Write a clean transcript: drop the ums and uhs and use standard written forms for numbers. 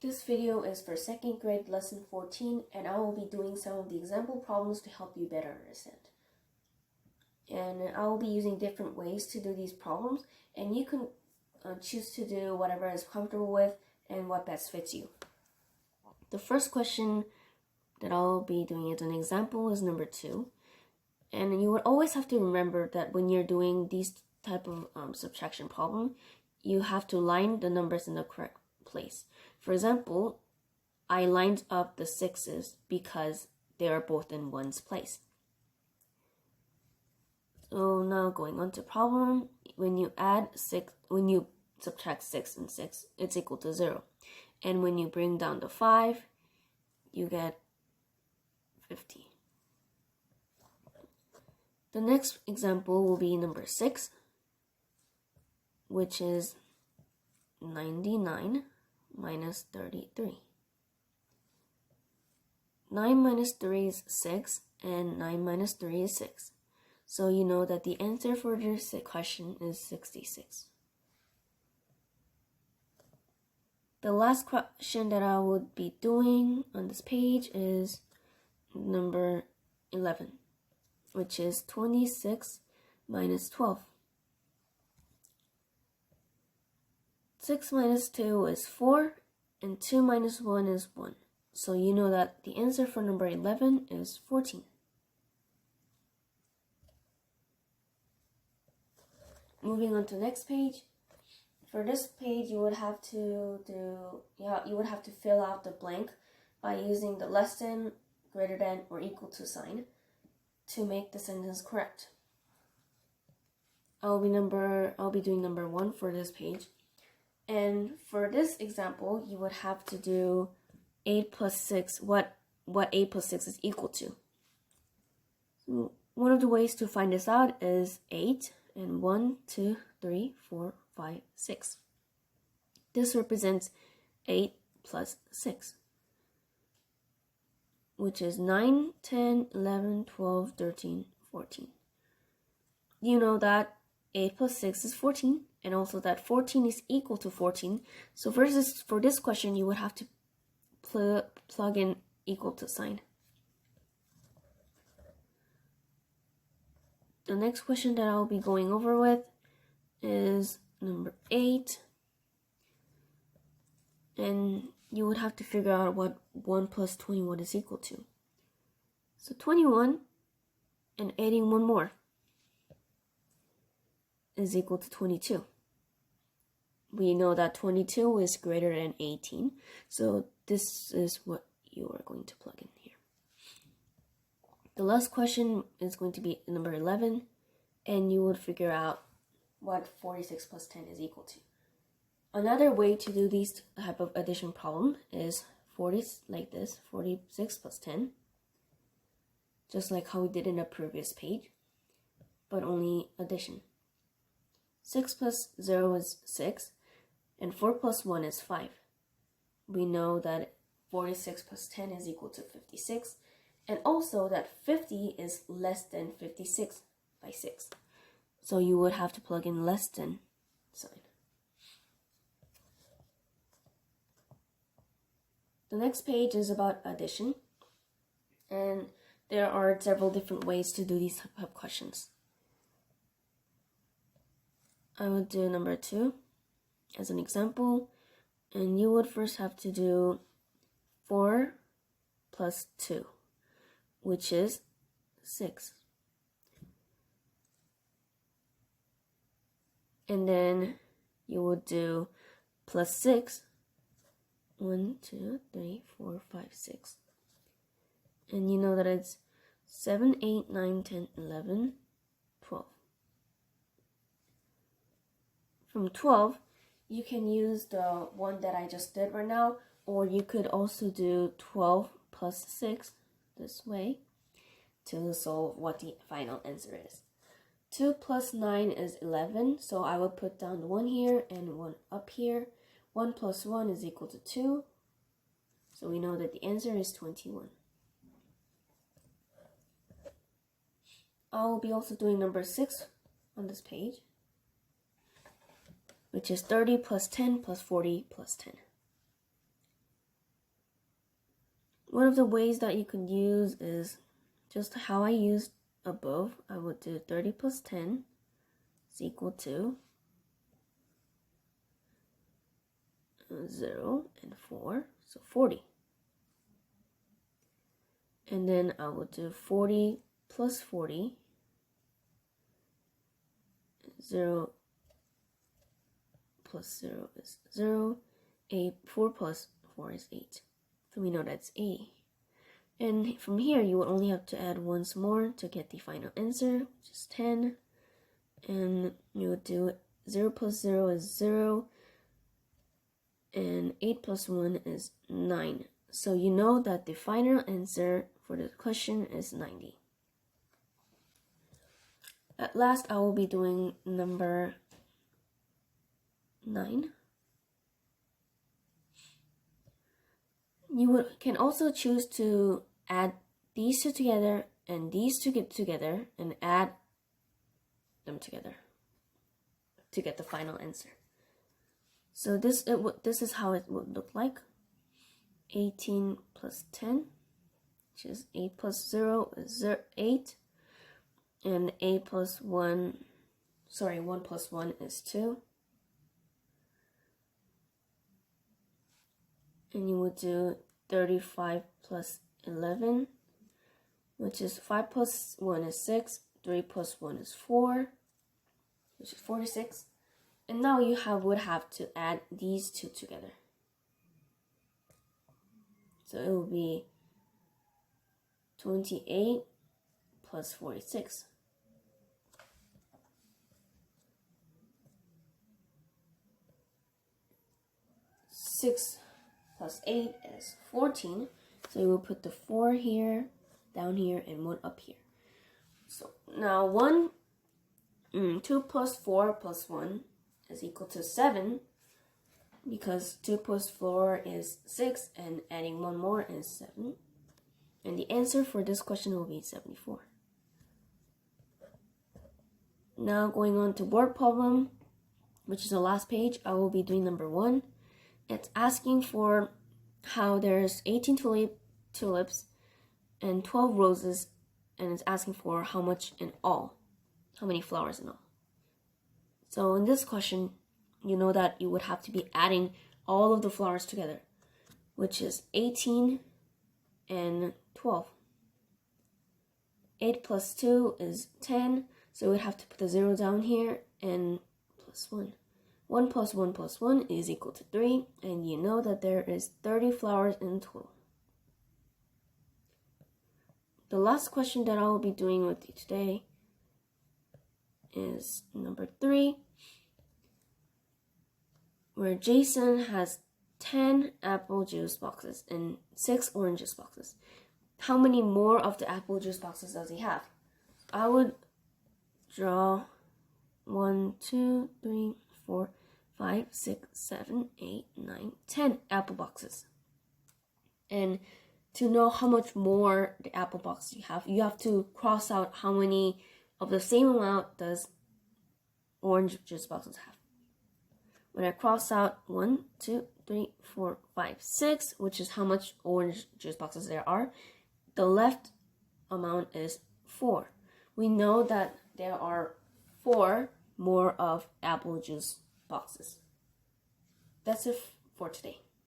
This video is for 2nd grade lesson 14, and I will be doing some of the example problems to help you better understand. And I will be using different ways to do these problems, and you can choose to do whatever is comfortable with and what best fits you. The first question that I'll be doing as an example is number 2. And you would always have to remember that when you're doing these type of subtraction problem, you have to line the numbers in the correct place. For example, I lined up the 6's because they are both in 1's place. So now going on to problem, when you subtract 6 and 6, it's equal to 0. And when you bring down the 5, you get 50. The next example will be number 6, which is 99 minus 33. 9 minus 3 is 6, and 9 minus 3 is 6. So you know that the answer for this question is 66. The last question that I would be doing on this page is number 11, which is 26 minus 12. 6 minus 2 is 4, and 2 minus 1 is 1. So you know that the answer for number 11 is 14. Moving on to the next page. For this page, you would have to fill out the blank by using the less than, greater than, or equal to sign to make the sentence correct. I'll be doing number 1 for this page. And for this example, you would have to do 8 plus 6, what 8 plus 6 is equal to. So one of the ways to find this out is 8 and 1, 2, 3, 4, 5, 6. This represents 8 plus 6, which is 9, 10, 11, 12, 13, 14. You know that 8 plus 6 is 14, and also that 14 is equal to 14. So for this question, you would have to plug in equal to sign. The next question that I'll be going over with is number 8. And you would have to figure out what 1 plus 21 is equal to. So 21 and adding 1 more is equal to 22. We know that 22 is greater than 18, so this is what you are going to plug in here. The last question is going to be number 11, and you would figure out what 46 plus 10 is equal to. Another way to do these type of addition problem is 46 plus 10, just like how we did in the previous page, but only addition. 6 plus 0 is 6, and 4 plus 1 is 5. We know that 46 plus 10 is equal to 56, and also that 50 is less than 56 by 6. So you would have to plug in less than sign. The next page is about addition, and there are several different ways to do these type of questions. I would do number 2 as an example, and you would first have to do 4 plus 2, which is 6. And then you would do plus 6, 1, 2, 3, 4, 5, 6. And you know that it's 7, 8, 9, 10, 11, 12. From 12, you can use the one that I just did right now, or you could also do 12 plus 6 this way to solve what the final answer is. 2 plus 9 is 11, so I will put down 1 here and 1 up here. 1 plus 1 is equal to 2, so we know that the answer is 21. I'll be also doing number 6 on this page, which is 30 plus 10 plus 40 plus 10. One of the ways that you can use is just how I used above. I would do 30 plus 10 is equal to 0 and 4, so 40. And then I will do 40 plus 40, 0 plus 0 is 0, 4 plus 4 is 8. So we know that's 80. And from here, you will only have to add once more to get the final answer, which is 10. And you would do 0 plus 0 is 0, and 8 plus 1 is 9. So you know that the final answer for the question is 90. At last, I will be doing number 9. You can also choose to add these two together and these two get together and add them together to get the final answer. So this is how it would look like. 18 plus 10, which is 8 plus 0 is 8, and 8 plus 1, 1 plus 1 is 2. And you would do 35 plus 11, which is 5 plus 1 is 6, 3 plus 1 is 4, which is 46. And now you would have to add these two together. So it will be 28 plus 46. Six plus 8 is 14. So you will put the 4 here, down here, and 1 up here. So now 2 plus 4 plus 1 is equal to 7, because 2 plus 4 is 6, and adding 1 more is 7. And the answer for this question will be 74. Now going on to word problem, which is the last page, I will be doing number 1. It's asking for how there's 18 tulips and 12 roses, and it's asking for how much in all, how many flowers in all. So in this question, you know that you would have to be adding all of the flowers together, which is 18 and 12. 8 plus 2 is 10, so we'd have to put the 0 down here and plus 1. 1 plus 1 plus 1 is equal to 3, and you know that there is 30 flowers in total. The last question that I will be doing with you today is number 3, where Jason has 10 apple juice boxes and 6 orange juice boxes. How many more of the apple juice boxes does he have? I would draw 1, 2, 3, 4, 5, 6, 7, 8, 9, 10 apple boxes. And to know how much more the apple box you have to cross out how many of the same amount does orange juice boxes have. When I cross out 1, 2, 3, 4, 5, 6, which is how much orange juice boxes there are, the left amount is 4. We know that there are 4 more of apple juice boxes. That's it for today.